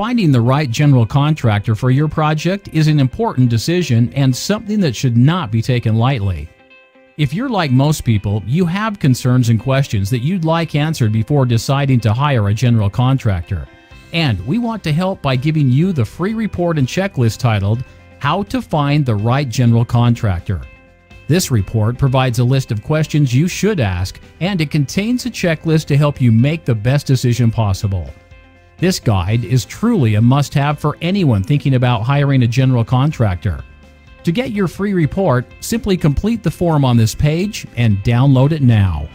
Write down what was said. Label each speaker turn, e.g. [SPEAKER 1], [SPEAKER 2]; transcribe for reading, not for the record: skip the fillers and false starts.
[SPEAKER 1] Finding the right general contractor for your project is an important decision and something that should not be taken lightly. If you're like most people, you have concerns and questions that you'd like answered before deciding to hire a general contractor. And we want to help by giving you the free report and checklist titled, How to Find the Right General Contractor. This report provides a list of questions you should ask, and it contains a checklist to help you make the best decision possible. This guide is truly a must-have for anyone thinking about hiring a general contractor. To get your free report, simply complete the form on this page and download it now.